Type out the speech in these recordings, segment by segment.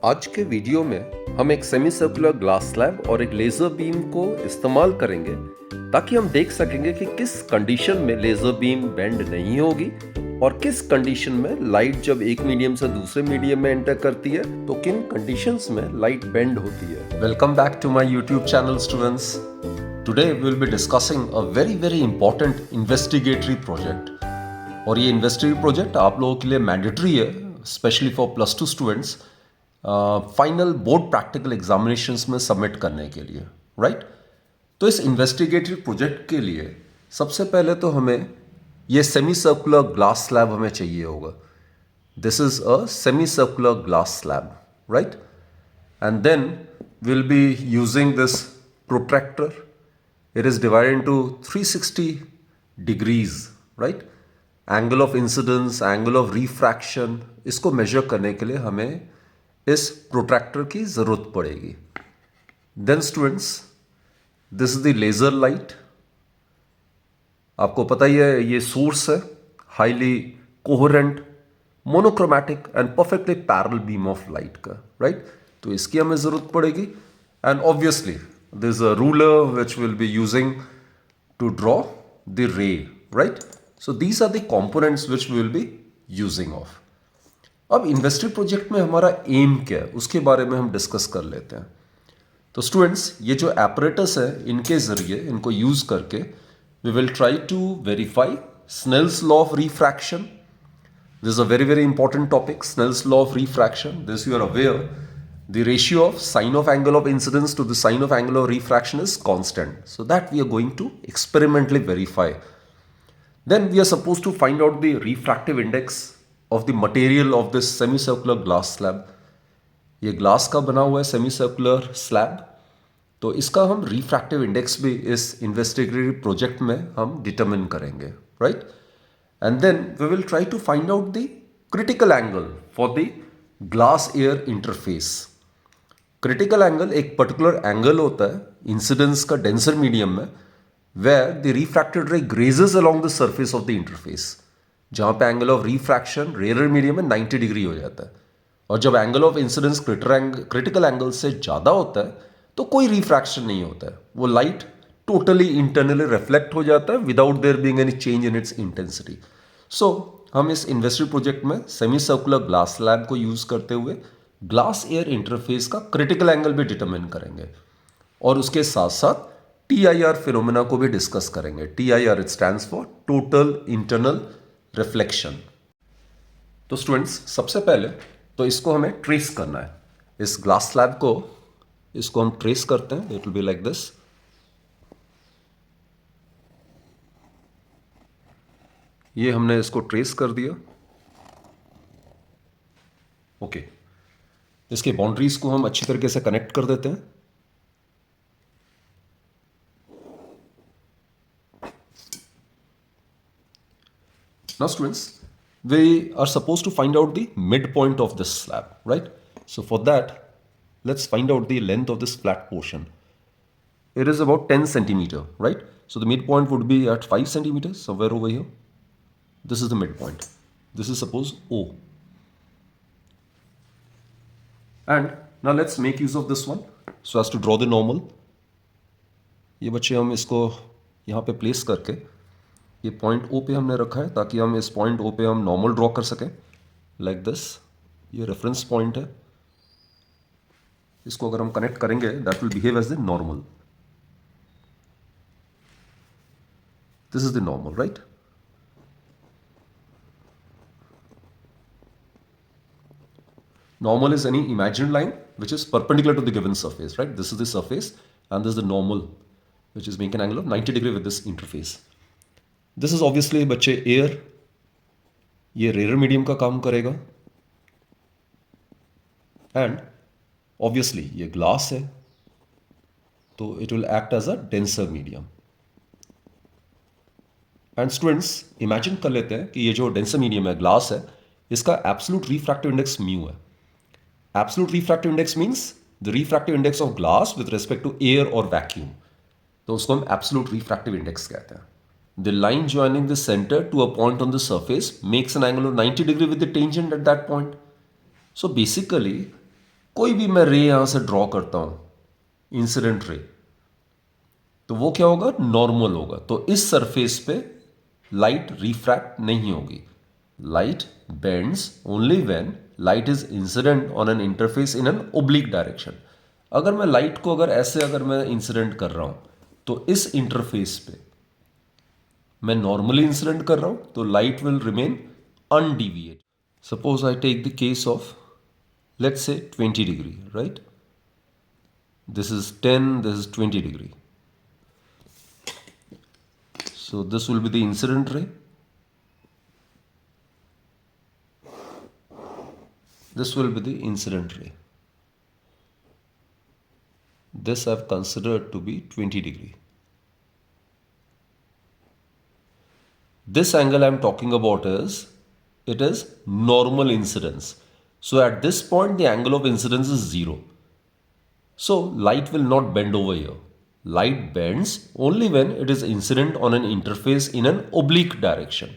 आज के वीडियो में हम एक सेमी सर्कुलर ग्लास स्लैब और एक लेजर बीम को इस्तेमाल करेंगे ताकि हम देख सकेंगे कि किस कंडीशन में लेजर बीम बेंड नहीं होगी और किस कंडीशन में लाइट जब एक मीडियम से दूसरे मीडियम में एंटर करती है तो किन कंडीशंस में लाइट बेंड होती है। Welcome back to my YouTube channel students. Today we will be discussing a very important investigatory project और ये इन्वेस्टिगेटरी प्रोजेक्ट आप लोगों के लिए मैंडेटरी है, specially for +2 students final board practical examinations में सबमिट करने के लिए, राइट। तो इस इन्वेस्टिगेटरी प्रोजेक्ट के लिए सबसे पहले तो हमें ये सेमी सर्कुलर ग्लास स्लैब हमें चाहिए होगा। This is a semi circular glass slab, right. And then we'll be using this protractor. It is divided into 360 degrees, right? Angle of incidence, angle of refraction, इसको measure करने के लिए हमें इस protractor की जरूरत पड़ेगी। Then students, this is the laser light. आपको पता ही है ये सोर्स है, highly coherent, monochromatic and perfectly parallel beam of light का, राइट। तो इसकी हमें जरूरत पड़ेगी and obviously this is a ruler which will be using to draw the ray, right. So these are the components which we will be using of. अब इन्वेस्टिगेटरी project में हमारा M क्या है उसके बारे में हम डिस्कस कर लेते हैं। तो स्टूडेंट्स, ये जो एपरेटस है इनके जरिए, इनको यूज करके we will try to verify Snell's law of refraction. This is a very important topic, Snell's law of refraction. This you are aware, the ratio of sine of angle of incidence to the sine of angle of refraction is constant. So that we are going to experimentally verify. Then we are supposed to find out the refractive index of the material of this semicircular glass slab. ये glass का बना हुआ है सेमीसर्कुलर slab, तो इसका हम refractive index भी इस इन्वेस्टिगेटरी प्रोजेक्ट में हम डिटरमिन करेंगे, right. And then we will try to find out the critical angle for the glass air interface. Critical angle एक पर्टिकुलर एंगल होता है इंसिडेंस का डेंसर मीडियम में, where the refracted ray grazes along the surface of the interface, जहां पे angle of refraction rare medium में 90 degree हो जाता है। और जब angle of incidence critical angle से ज़्यादा होता है तो कोई रिफ्रैक्शन नहीं होता है, वो लाइट टोटली इंटरनली रिफ्लेक्ट हो जाता है without there being any change in its intensity. So हम इस इन्वेस्टिगेटरी प्रोजेक्ट में सेमी सर्कुलर ग्लास स्लैब को यूज करते हुए ग्लास एयर इंटरफेस का क्रिटिकल एंगल भी डिटरमिन करेंगे और उसके साथ साथ TIR फिनोमेना को भी डिस्कस करेंगे। TIR it stands for total internal reflection. तो स्टूडेंट्स, सबसे पहले तो इसको हमें ट्रेस करना है, इस ग्लास स्लैब को इसको हम ट्रेस करते हैं। It will be like this. ये हमने इसको ट्रेस कर दिया, ओके। इसके बाउंड्रीज को हम अच्छी तरीके से कनेक्ट कर देते हैं। Now students, we are supposed to find out the midpoint of this slab, right? So for that, let's find out the length of this flat portion. It is about 10 centimeter, right? So the midpoint would be at 5 centimeters, somewhere over here. This is the midpoint. This is suppose O. And now let's make use of this one so as to draw the normal. ये बच्चे हम इसको यहाँ पे place करके ये point O पे हमने रखा है ताकि हम इस पॉइंट O पे हम नॉर्मल ड्रॉ कर सकें, लाइक दिस। ये रेफरेंस पॉइंट है, इसको अगर हम कनेक्ट करेंगे that will behave as the normal. This is the normal, right. Normal is any imaginary line which is perpendicular to the given surface, right? This is the surface and this is the normal which is making an angle of 90 degree with this interface. This is obviously बच्चे air, ये rare medium का काम करेगा and obviously ये glass है तो it will act as a denser medium. And students, imagine कर लेते हैं कि ये जो denser medium है, ग्लास है, इसका absolute refractive index mu है। Absolute refractive index means the refractive index of glass with respect to air or vacuum. तो उसको हम absolute refractive index कहते हैं। The line joining the center to a point on the surface makes an angle of 90 degree with the tangent at that point. So basically, कोई भी मैं रे यहां से ड्रॉ करता हूं, इंसिडेंट रे, तो वो क्या होगा, नॉर्मल होगा। तो इस सरफेस पे लाइट रिफ्रैक्ट नहीं होगी। Light bends only when light is incident on an interface in an oblique direction. अगर मैं लाइट को अगर मैं इंसिडेंट कर रहा हूं, तो इस इंटरफेस पे मैं नॉर्मली इंसिडेंट कर रहा हूं, तो light will remain undeviated. Suppose I take the case of, let's say 20 degree, right? This is 10, this is 20 degree. So this will be the incident ray. This will be the incident ray. This I've considered to be 20 degree. This angle I'm talking about it is normal incidence. So at this point the angle of incidence is 0. So light will not bend over here. Light bends only when it is incident on an interface in an oblique direction.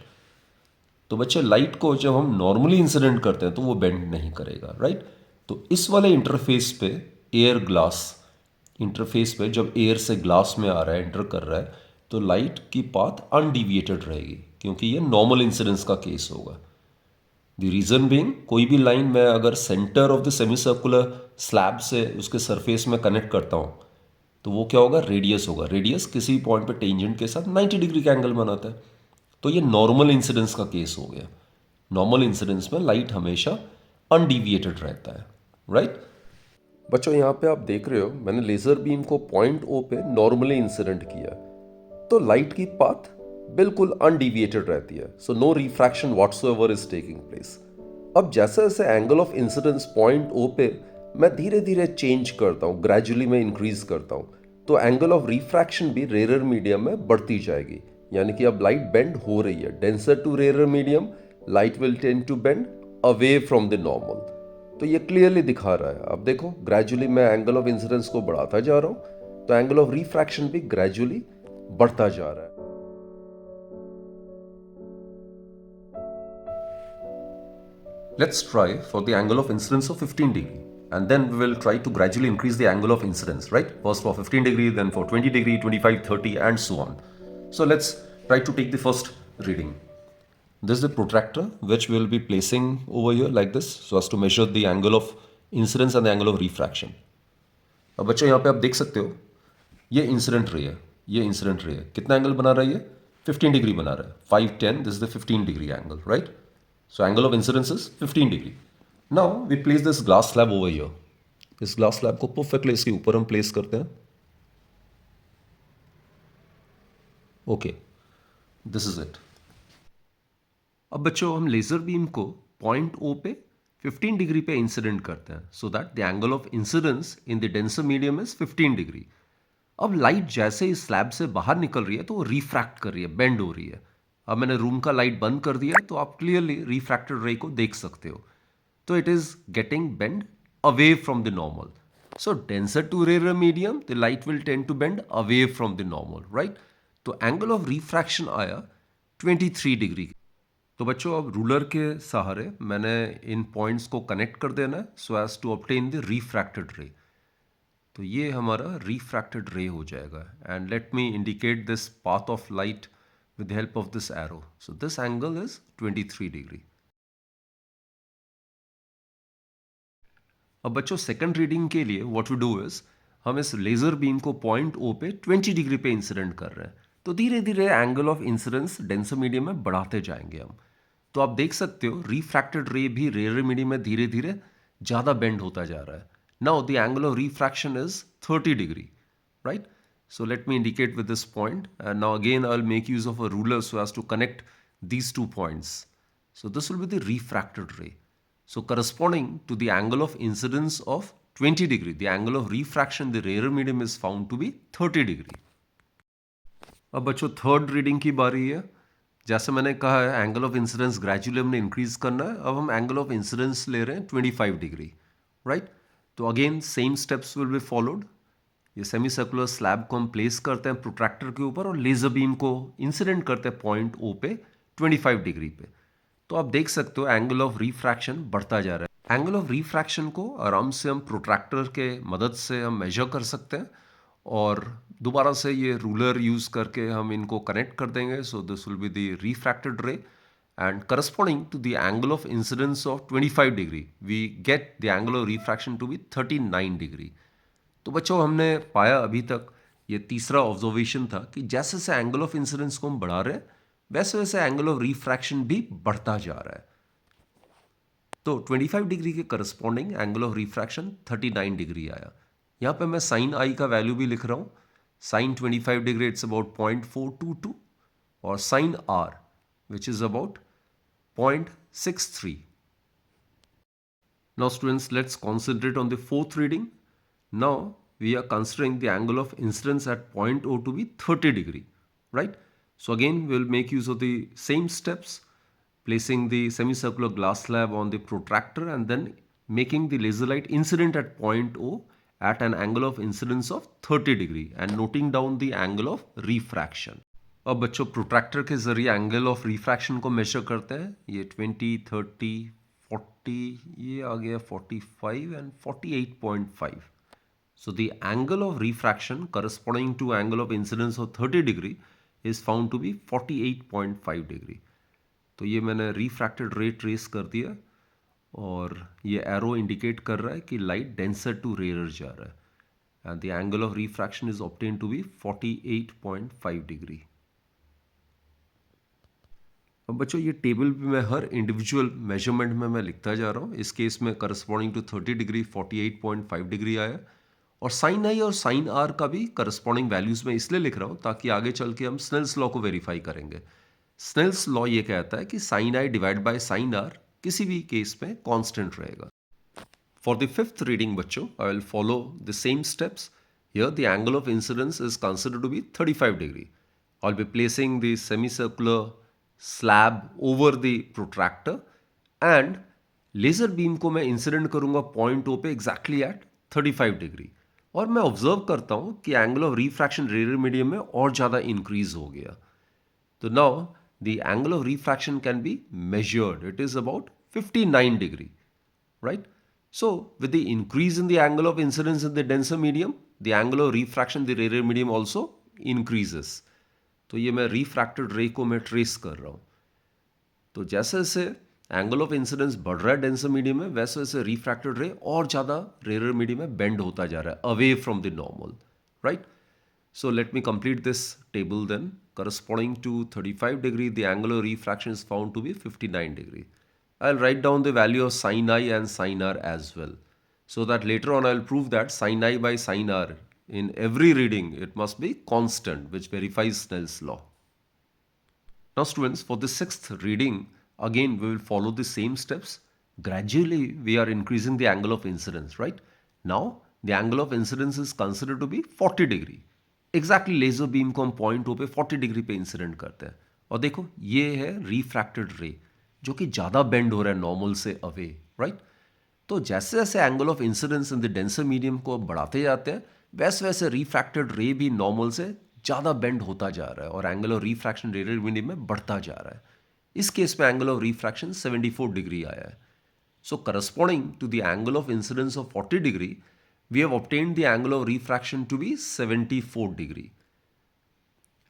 तो बच्चे light को जब हम normally incident करते हैं तो वो bend नहीं करेगा, राइट? तो इस वाले इंटरफेस पे, एयर ग्लास इंटरफेस पे, जब एयर से ग्लास में आ रहा है, एंटर कर रहा है, तो लाइट की पाथ अनडिविएटेड रहेगी, क्योंकि ये नॉर्मल इंसिडेंस का केस होगा। द रीजन बीइंग, कोई भी लाइन मैं अगर centre of the semi circular slab से उसके सरफेस में कनेक्ट करता हूँ, तो वो क्या होगा, रेडियस होगा। रेडियस किसी पॉइंट पे टेंजेंट के साथ 90 डिग्री का एंगल बनाता है। तो ये नॉर्मल इंसिडेंस का केस हो गया। नॉर्मल इंसिडेंस में लाइट हमेशा अनडिविएटेड रहता है, राइट? बच्चों यहाँ पे आप देख रहे हो, मैंने लेजर बीम को पॉइंट ओ पे नॉर्मली इंसिडेंट किया, तो लाइट की पाथ बिल्कुल अनडिविएटेड रहती है। So no refraction whatsoever is taking place. अब जैसे जैसे angle of incidence point O पे मैं धीरे धीरे चेंज करता हूँ, ग्रेजुअली मैं इंक्रीज करता हूँ, तो एंगल ऑफ रिफ्रैक्शन भी रेयर मीडियम में बढ़ती जाएगी। यानी कि अब लाइट बेंड हो रही है। Denser to rare medium, light will tend to bend away from the normal. तो ये क्लियरली दिखा रहा है। अब देखो, ग्रेजुअली मैं एंगल ऑफ इंसिडेंस को बढ़ाता जा रहा हूं, तो एंगल ऑफ रिफ्रैक्शन भी ग्रेजुअली बढ़ता जा रहा है। Let's try for the angle of incidence of 15 degree, and then we will try to gradually increase the angle of incidence, right? First for 15 degree, then for 20 degree, 25, 30 and so on. So let's try to take the first reading. This is the protractor which we will be placing over here like this, so as to measure the angle of incidence and the angle of refraction. अब बच्चों यहाँ पे आप देख सकते हो, ये incident ray है, ये इंसिडेंट रे है। कितना एंगल बना रहा है ये? 15 डिग्री बना रहा है। 5, 10, this is the 15 degree angle, right? So angle of incidence is 15 degree. Now we place this glass slab over here. इस ग्लास स्लैब को परफेक्टली इसके ऊपर हम प्लेस करते हैं। Okay, this is it. अब बच्चों हम लेजर बीम को पॉइंट ओ पे 15 डिग्री पे इंसिडेंट करते हैं, so that the angle of incidence in the denser medium is 15 degree. अब लाइट जैसे इस स्लैब से बाहर निकल रही है तो वो रिफ्रैक्ट कर रही है, बेंड हो रही है। अब मैंने रूम का लाइट बंद कर दिया है, तो आप क्लियरली रिफ्रैक्टेड रे को देख सकते हो। तो it is getting bend away from the normal. So denser to rare medium the light will tend to bend away from the normal, right? तो एंगल ऑफ रिफ्रैक्शन आया 23 डिग्री। तो बच्चों अब रूलर के सहारे मैंने इन पॉइंट्स को कनेक्ट कर देना है, so as to obtain the refracted ray. तो ये हमारा रिफ्रैक्टेड रे हो जाएगा। And let me indicate this path of light with the help of this arrow. So this angle is 23 degree. अब बच्चों सेकंड रीडिंग के लिए व्हाट वी डू इज, हम इस लेजर बीम को पॉइंट ओ पे 20 डिग्री पे इंसिडेंट कर रहे हैं, तो धीरे धीरे angle of incidence denser medium में बढ़ाते जाएंगे हम। तो आप देख सकते हो रिफ्रैक्टेड रे भी रेयर मीडियम में धीरे धीरे ज़्यादा बेंड होता जा रहा है। Now the angle of refraction is 30 degree, right? So let me indicate with this point, and now again I'll make use of a ruler so as to connect these 2 points. So this will be the refracted ray. So corresponding to the angle of incidence of 20 degree, the angle of refraction, the rarer medium is found to be 30 degree. अब बच्चों third reading की बारी है। जैसे मैंने कहा है angle of incidence gradually हमने इंक्रीज करना है। अब हम एंगल ऑफ इंसिडेंस ले रहे हैं 25 डिग्री, राइट? तो again same steps will be followed. ये सेमी सर्कुलर स्लैब को हम प्लेस करते हैं प्रोट्रैक्टर के ऊपर और लेजर बीम को इंसिडेंट करते हैं पॉइंट ओ पे 25 डिग्री पे। तो आप देख सकते हो एंगल ऑफ रिफ्रैक्शन बढ़ता जा रहा है। एंगल ऑफ रिफ्रैक्शन को आराम से हम प्रोट्रैक्टर के मदद से हम मेजर कर सकते हैं और दोबारा से ये रूलर यूज़ करके हम इनको कनेक्ट कर देंगे. So this will be the refracted रे and corresponding to the angle of incidence of 25 degree we get the angle of refraction to be 39 degree. तो बच्चों हमने पाया अभी तक ये तीसरा ऑब्जर्वेशन था कि जैसे जैसे एंगल ऑफ इंसिडेंस को हम बढ़ा रहे हैं वैसे वैसे एंगल ऑफ रिफ्रैक्शन भी बढ़ता जा रहा है. तो 25 डिग्री के corresponding angle of refraction 39 degree आया. यहाँ पे मैं साइन आई का वैल्यू भी लिख रहा हूँ. साइन 25 डिग्री इट्स अबाउट 0.422 और sine r which is about 0.63. Now students, let's concentrate on the fourth reading. Now we are considering the angle of incidence at point O to be 30 degree, right? So again we will make use of the same steps, placing the semicircular glass slab on the protractor and then making the laser light incident at point O at an angle of incidence of 30 degree and noting down the angle of refraction. अब बच्चों protractor के जरिए angle of refraction को major करते हैं. ये 20, 30, 40, ये आ गया 45 and 48.5. So the angle of refraction corresponding to angle of incidence of 30 degree is found to be 48.5 degree. तो ये मैंने रिफ्रैक्टेड रे ट्रेस कर दिया और ये एरो इंडिकेट कर रहा है कि लाइट डेंसर टू रेयर जा रहा है and the angle of refraction is obtain to be 48.5 degree. अब बच्चों ये टेबल भी मैं हर इंडिविजुअल मेजरमेंट में मैं लिखता जा रहा हूँ. इस केस में करस्पॉन्डिंग टू 30 डिग्री 48.5 डिग्री आया और साइन आई और साइन आर का भी करस्पॉन्डिंग वैल्यूज में इसलिए लिख रहा हूँ ताकि आगे चल के हम स्नेल्स लॉ को वेरीफाई करेंगे. स्नेल्स लॉ ये कहता है कि sine i divide by sine r किसी भी केस में कांस्टेंट रहेगा. फॉर द फिफ्थ रीडिंग बच्चों I will follow the same steps. Here the angle of incidence is considered to be 35 degree. I will be placing the semi circular slab over the protractor and laser beam को मैं incident करूंगा point O पे exactly at 35 degree और मैं observe करता हूं कि angle of refraction radial medium में और ज़्यादा इंक्रीज हो गया. तो now the angle of refraction can be measured. It is about 59 degree, right? So with the increase in the angle of incidence in the denser medium, the angle of refraction in the rarer medium also increases. तो ये मैं refracted रे को मैं trace कर रहा हूँ. तो जैसे जैसे एंगल ऑफ इंसिडेंस बढ़ रहा है डेंसर मीडियम में वैसे वैसे रिफ्रैक्टेड रे और ज़्यादा रेयर मीडियम में बेंड होता जा रहा है away from the normal, right? So let me complete this table then. Corresponding to 35 degree, the angle of refraction is found to be 59 degree. I'll write down the value of sin I and sin R as well. So that later on I'll prove that sin I by sin R in every reading it must be constant, which verifies Snell's law. Now students, for the sixth reading, again we will follow the same steps. Gradually we are increasing the angle of incidence, right? Now the angle of incidence is considered to be 40 degree. Exactly laser beam को हम point O पे 40 degree पे incident करते हैं और देखो ये है रिफ्रैक्टेड रे जो कि ज़्यादा बेंड हो रहा है नॉर्मल से अवे, राइट? तो जैसे जैसे angle of incidence in the denser medium को बढ़ाते जाते हैं वैसे वैसे रिफ्रैक्टेड रे भी नॉर्मल से ज़्यादा बेंड होता जा रहा है और angle of refraction radial medium में बढ़ता जा रहा है. इस केस में एंगल ऑफ रिफ्रैक्शन 74 डिग्री आया है. So corresponding to the angle of incidence of 40 degree we have obtained the angle of refraction to be 74 degree.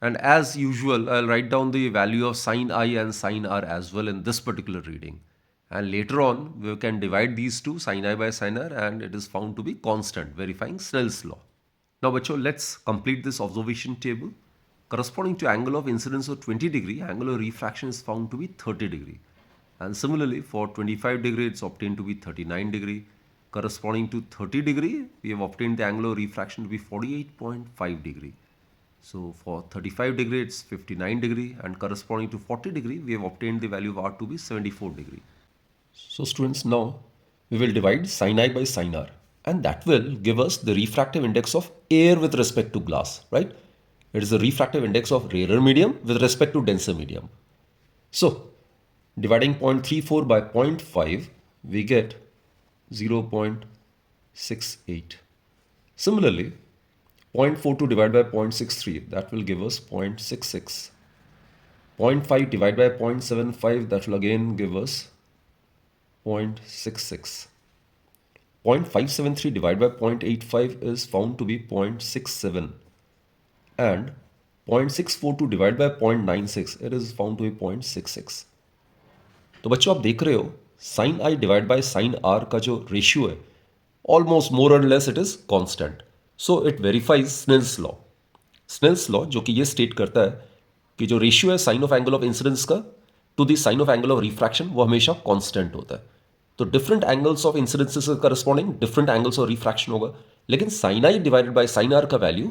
And as usual, I'll write down the value of sin I and sin R as well in this particular reading. And later on, we can divide these two, sin I by sin R, and it is found to be constant, verifying Snell's law. Now, bacho, let's complete this observation table. Corresponding to angle of incidence of 20 degree, angle of refraction is found to be 30 degree. And similarly, for 25 degree, it's obtained to be 39 degree. Corresponding to 30 degree, we have obtained the angle of refraction to be 48.5 degree. So for 35 degree, it's 59 degree, and corresponding to 40 degree, we have obtained the value of R to be 74 degree. So students, now we will divide sin I by sin R, and that will give us the refractive index of air with respect to glass, right? It is the refractive index of rarer medium with respect to denser medium. So dividing 0.34 by 0.5, we get 0.68. Similarly, 0.42 divided by 0.63, that will give us 0.66. 0.5 divided by 0.75, that will again give us 0.66. 0.573 divided by 0.85 is found to be 0.67, and 0.642 divided by 0.96 it is found to be 0.66. तो बच्चों आप देख रहे हो sine i divide by sine are का जो ratio है almost more और less it is constant, so it verifies Snell's law. Snell's law जो कि ये स्टेट करता है कि जो रेशियो है sine of angle of incidence का to the sine of angle of refraction वो हमेशा कांस्टेंट होता है। तो डिफरेंट एंगल्स ऑफ इंसिडेंसेस के corresponding different angles of refraction होगा, लेकिन sine I divided by sine are का वैल्यू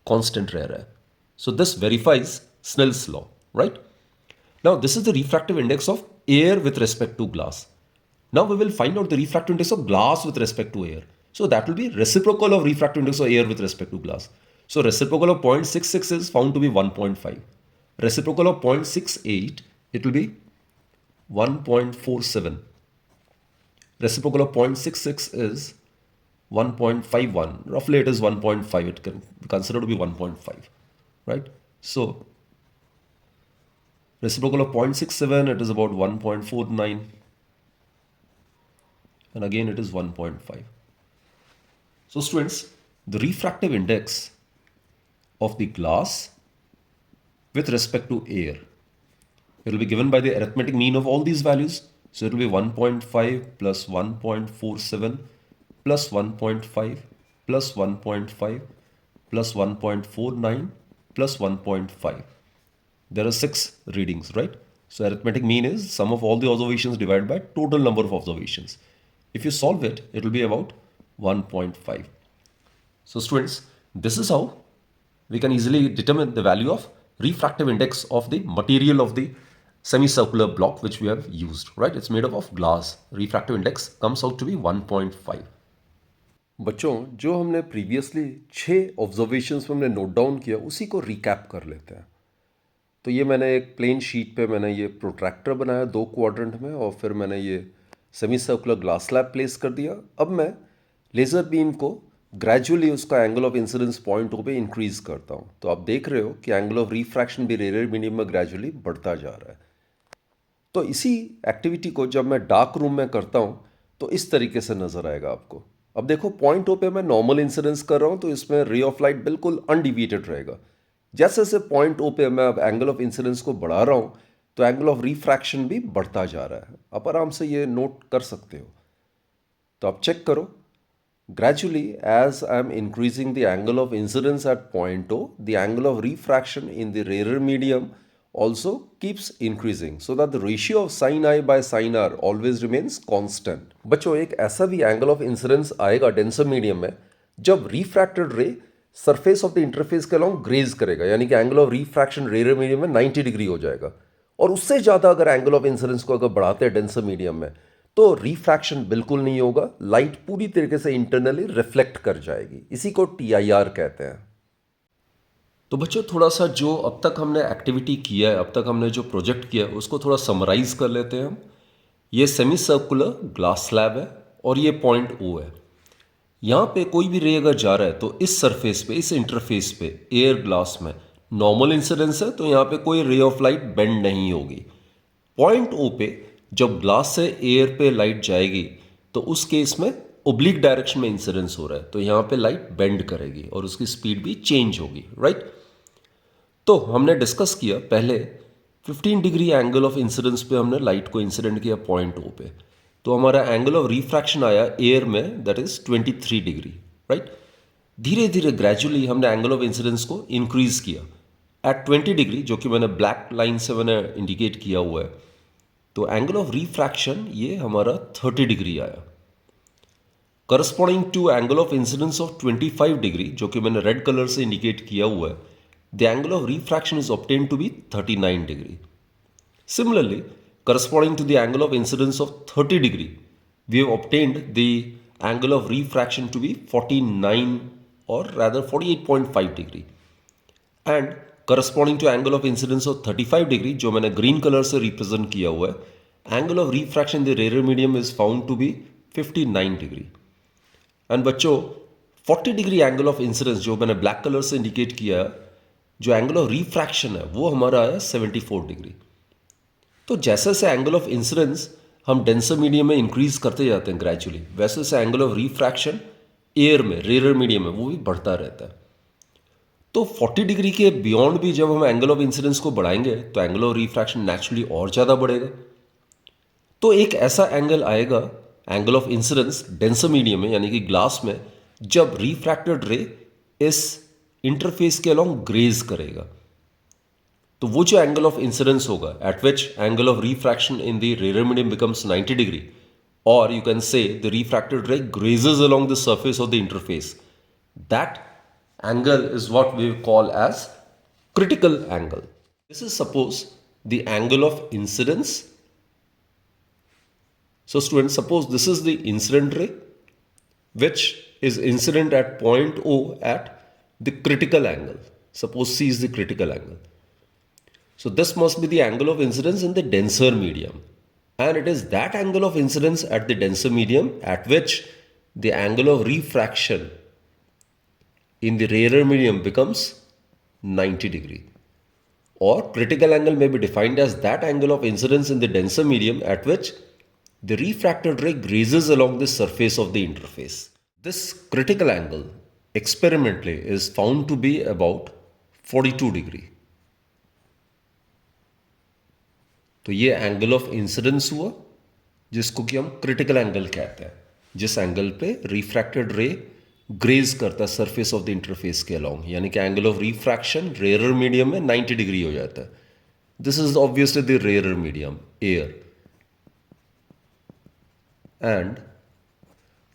कांस्टेंट रह रहा है। So this verifies Snell's law, right? Now this is the refractive index of air with respect to glass. Now we will find out the refractive index of glass with respect to air. So that will be reciprocal of refractive index of air with respect to glass. So reciprocal of 0.66 is found to be 1.5. Reciprocal of 0.68, it will be 1.47. Reciprocal of 0.66 is 1.51. Roughly it is 1.5. It can be considered to be 1.5, right? So reciprocal of 0.67, it is about 1.49, and again it is 1.5. So students, the refractive index of the glass with respect to air, it will be given by the arithmetic mean of all these values. So it will be 1.5 plus 1.47 plus 1.5 plus 1.5 plus 1.49 plus 1.5. There are 6 readings, right? So arithmetic mean is sum of all the observations divided by total number of observations. If you solve it, it will be about 1.5. So students, this is how we can easily determine the value of refractive index of the material of the semicircular block which we have used, right? It's made up of glass. Refractive index comes out to be 1.5. बच्चों, जो हमने previously 6 observations में हमने note down किया उसी को recap कर लेते हैं। तो ये मैंने एक प्लेन शीट पे मैंने ये प्रोट्रैक्टर बनाया 2 क्वाड्रेंट में, और फिर मैंने ये semi circular glass slab place कर दिया। अब मैं लेज़र बीम को ग्रेजुअली उसका एंगल ऑफ इंसिडेंस पॉइंट पे इंक्रीज करता हूँ। तो आप देख रहे हो कि एंगल ऑफ रिफ्रैक्शन भी रेयर मीडियम में ग्रेजुअली बढ़ता जा रहा है। तो इसी एक्टिविटी को जब मैं डार्क रूम में करता हूँ तो इस तरीके से नज़र आएगा आपको। अब देखो पॉइंट ओ पे मैं नॉर्मल इंसिडेंस कर रहा हूँ तो इसमें रे ऑफ लाइट बिल्कुल अनडिविएटेड रहेगा। जैसे जैसे पॉइंट ओ पे मैं अब एंगल ऑफ इंसिडेंस को बढ़ा रहा हूँ तो एंगल ऑफ रिफ्रैक्शन भी बढ़ता जा रहा है। आप आराम से ये नोट कर सकते हो। तो आप चेक करो, gradually as I am increasing the angle of incidence at point O, the angle of refraction in the rare medium also keeps increasing so that the ratio of sin I by sin R always remains constant. बच्चों, एक ऐसा भी angle of incidence आएगा denser medium में जब refracted ray surface of the interface के along graze करेगा, यानी कि angle of refraction rare medium में 90 डिग्री हो जाएगा। और उससे ज़्यादा अगर एंगल ऑफ इंसिडेंस को अगर बढ़ाते हैं डेंसर मीडियम में तो रिफ्रैक्शन बिल्कुल नहीं होगा, लाइट पूरी तरीके से इंटरनली रिफ्लेक्ट कर जाएगी। इसी को TIR कहते हैं। तो बच्चों, थोड़ा सा जो अब तक हमने एक्टिविटी किया है, अब तक हमने जो प्रोजेक्ट किया है उसको थोड़ा समराइज कर लेते हैं हम। ये सेमी सर्कुलर ग्लास स्लैब है और ये पॉइंट O है। यहाँ पे कोई भी रे अगर जा रहा है तो इस सरफेस पे, इस इंटरफेस पे एयर ग्लास में नॉर्मल इंसिडेंस है तो यहाँ पे कोई रे ऑफ लाइट बेंड नहीं होगी। पॉइंट O पे जब ग्लास से एयर पे लाइट जाएगी तो उस केस में ओब्लिक डायरेक्शन में इंसिडेंस हो रहा है तो यहाँ पे लाइट बेंड करेगी और उसकी स्पीड भी चेंज होगी, राइट? तो हमने डिस्कस किया पहले 15 डिग्री एंगल ऑफ इंसिडेंस पे हमने लाइट को इंसिडेंट किया पॉइंट O पे, तो हमारा एंगल ऑफ रिफ्रैक्शन आया एयर में, दैट इज 23 डिग्री, राइट? धीरे धीरे ग्रेजुअली हमने एंगल ऑफ इंसिडेंस को इंक्रीज किया एट 20 डिग्री, जो कि मैंने ब्लैक लाइन से मैंने इंडिकेट किया हुआ है। तो एंगल ऑफ रिफ्रैक्शन ये हमारा 30 डिग्री आया, corresponding to angle of incidence of 25 degree, जो कि मैंने रेड कलर से इंडिकेट किया हुआ है। The angle of refraction is obtained to be 39 degree. Similarly, corresponding to the angle of incidence of 30 degree, we have obtained the angle of refraction to be 49 or rather 48.5 degree. And corresponding to angle of incidence of 35 degree, जो मैंने green color से represent किया हुआ है, angle of refraction in the rarer medium is found to be 59 degree. And बच्चों, 40 degree angle of incidence जो मैंने black color से indicate किया है, जो एंगल ऑफ रिफ्रैक्शन है वो हमारा आया 74 डिग्री। तो जैसे जैसे एंगल ऑफ इंसिडेंस हम डेंसर मीडियम में इंक्रीज करते जाते हैं ग्रेजुअली, वैसे से एंगल ऑफ रिफ्रैक्शन एयर में, रेयर मीडियम में, वो भी बढ़ता रहता है। तो 40 डिग्री के बियॉन्ड भी जब हम एंगल ऑफ इंसिडेंस को बढ़ाएंगे तो एंगल ऑफ रिफ्रैक्शन नेचुरली और ज़्यादा बढ़ेगा। तो एक ऐसा एंगल आएगा, angle of incidence denser medium में यानी कि ग्लास में, जब रिफ्रैक्टेड रे इस इंटरफेस के अलोंग ग्रेज करेगा। तो वो जो एंगल ऑफ इंसिडेंस होगा at which angle of refraction in the rare medium becomes 90 degree, और you can say the refracted ray grazes along the surface of the interface, that angle is what we call as critical angle. This is suppose the angle of incidence. So students, suppose this is the incident ray which is incident at point O at the critical angle. Suppose C is the critical angle. So this must be the angle of incidence in the denser medium, and it is that angle of incidence at the denser medium at which the angle of refraction in the rarer medium becomes 90 degree. Or critical angle may be defined as that angle of incidence in the denser medium at which the refracted ray grazes along the surface of the interface. This critical angle experimentally is found to be about 42 degree. तो ये angle of incidence हुआ जिसको कि हम critical angle कहते हैं, जिस angle पे रिफ्रैक्टेड रे ग्रेज करता है सरफेस ऑफ द इंटरफेस के अलोंग, यानी कि angle of refraction rare medium में 90 डिग्री हो जाता है। This is obviously the rare medium air, and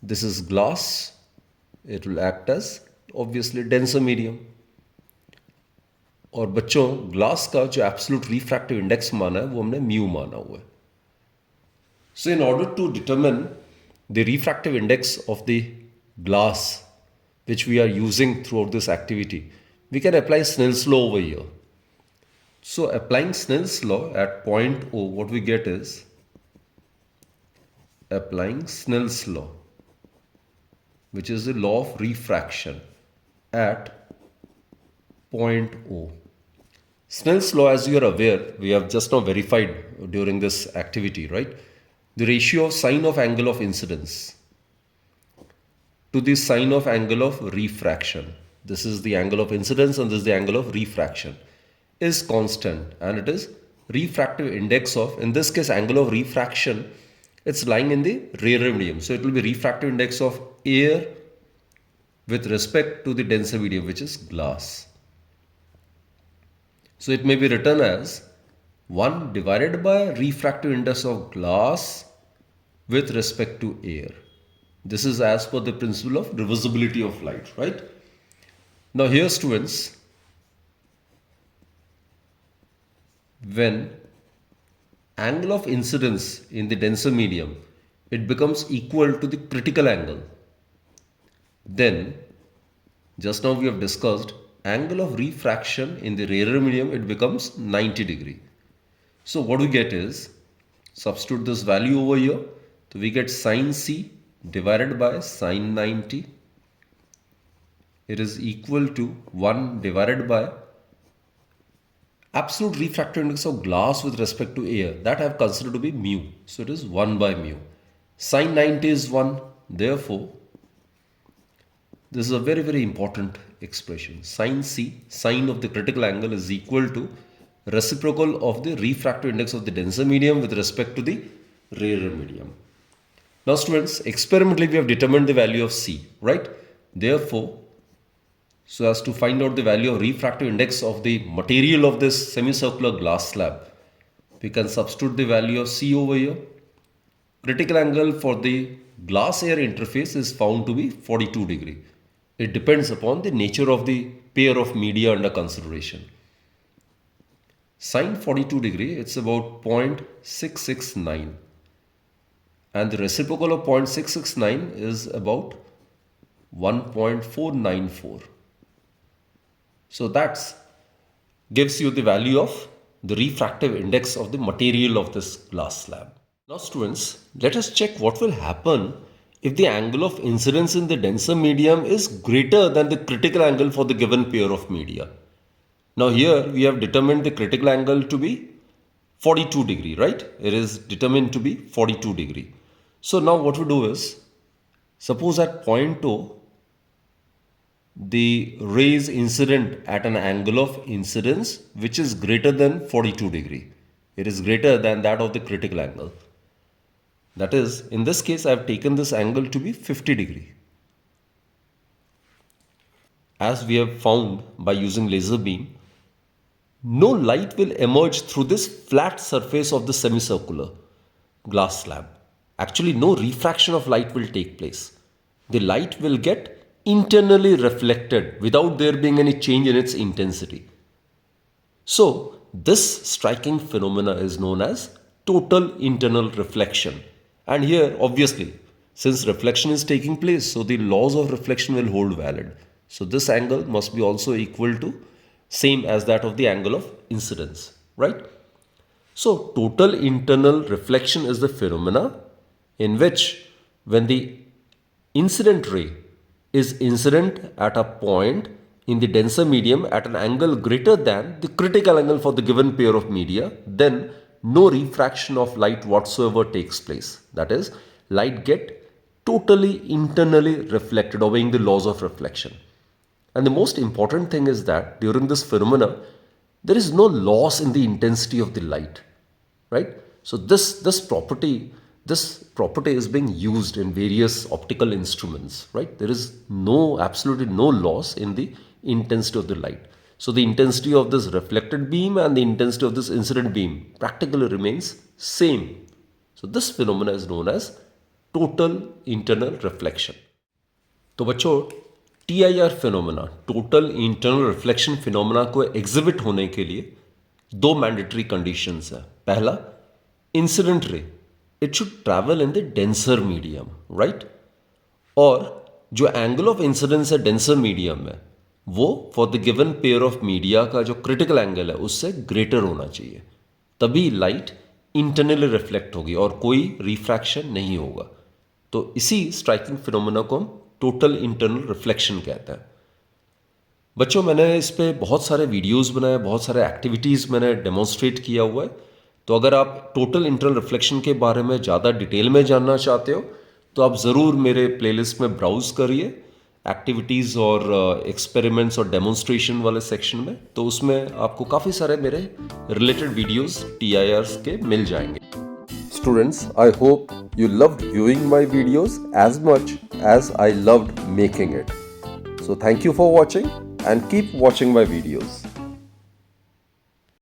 this is glass, it will act as obviously denser medium. और बच्चों, ग्लास का जो एब्सोल्यूट रिफ्रैक्टिव इंडेक्स माना है वो हमने म्यू माना हुआ है। So in order to determine the refractive index of the glass which we are using throughout this activity, we can apply Snell's law over here. So applying Snell's law at point O, what we get is applying Snell's law, which is the law of refraction at point O. Snell's law, as you are aware, we have just now verified during this activity, right? The ratio of sine of angle of incidence to the sine of angle of refraction, this is the angle of incidence and this is the angle of refraction, is constant, and it is refractive index of, in this case, angle of refraction, it's lying in the rarer medium, so it will be refractive index of air with respect to the denser medium, which is glass. So it may be written as 1 divided by refractive index of glass with respect to air. This is as per the principle of reversibility of light, right? Now here, students, when angle of incidence in the denser medium, it becomes equal to the critical angle, then just now we have discussed angle of refraction in the rarer medium, it becomes 90 degree. So what we get is, substitute this value over here, so we get sine C divided by sine 90. It is equal to 1 divided by absolute refractive index of glass with respect to air, that I have considered to be mu. So it is 1 by mu. Sine 90 is 1. Therefore, this is a very, very important expression. Sine C, sine of the critical angle, is equal to reciprocal of the refractive index of the denser medium with respect to the rarer medium. Now students, experimentally we have determined the value of C, right? Therefore, so as to find out the value of refractive index of the material of this semicircular glass slab, we can substitute the value of C over here. Critical angle for the glass air interface is found to be 42 degree. It depends upon the nature of the pair of media under consideration. Sine 42 degree, it's about 0.669. And the reciprocal of 0.669 is about 1.494. So that gives you the value of the refractive index of the material of this glass slab. Now students, let us check what will happen if the angle of incidence in the denser medium is greater than the critical angle for the given pair of media. Now here we have determined the critical angle to be 42 degree, right? It is determined to be 42 degree. So now what we do is, suppose at point O, the ray is incident at an angle of incidence which is greater than 42 degree. It is greater than that of the critical angle. That is, in this case, I have taken this angle to be 50 degree. As we have found by using laser beam, no light will emerge through this flat surface of the semicircular glass slab. Actually, no refraction of light will take place. The light will get internally reflected without there being any change in its intensity. So, this striking phenomena is known as total internal reflection. And here, obviously, since reflection is taking place, so the laws of reflection will hold valid. So, this angle must be also equal to same as that of the angle of incidence, right? So, total internal reflection is the phenomena in which when the incident ray is incident at a point in the denser medium at an angle greater than the critical angle for the given pair of media, then no refraction of light whatsoever takes place. That is, light get totally internally reflected, obeying the laws of reflection. And the most important thing is that during this phenomena, there is no loss in the intensity of the light, right? So this property is being used in various optical instruments, right? There is absolutely no loss in the intensity of the light. So the intensity of this reflected beam and the intensity of this incident beam practically remains same. So this phenomena is known as total internal reflection. तो बच्चों, TIR phenomena, total internal reflection phenomena को exhibit होने के लिए दो mandatory conditions है. पहला, incident ray it should travel in the denser medium, right? और जो एंगल ऑफ इंसिडेंस है डेंसर मीडियम में, वो for the given pair of media का जो क्रिटिकल एंगल है उससे ग्रेटर होना चाहिए. तभी लाइट इंटरनली रिफ्लेक्ट होगी और कोई रिफ्रैक्शन नहीं होगा. तो इसी स्ट्राइकिंग फिनोमेना को हम टोटल इंटरनल रिफ्लेक्शन कहते हैं. बच्चों, मैंने इस पे बहुत सारे वीडियोस बनाए, बहुत सारे एक्टिविटीज़ मैंने डेमोन्स्ट्रेट किया हुआ है. तो अगर आप टोटल इंटरनल रिफ्लेक्शन के बारे में ज़्यादा डिटेल में जानना चाहते हो तो आप ज़रूर मेरे प्लेलिस्ट में ब्राउज़ करिए एक्टिविटीज़ और एक्सपेरिमेंट्स और डेमोन्स्ट्रेशन वाले सेक्शन में. तो उसमें आपको काफ़ी सारे मेरे रिलेटेड वीडियोस TIRs के मिल जाएंगे. Students, I hope you loved viewing my videos as much as I loved making it. So thank you for watching and keep watching my videos.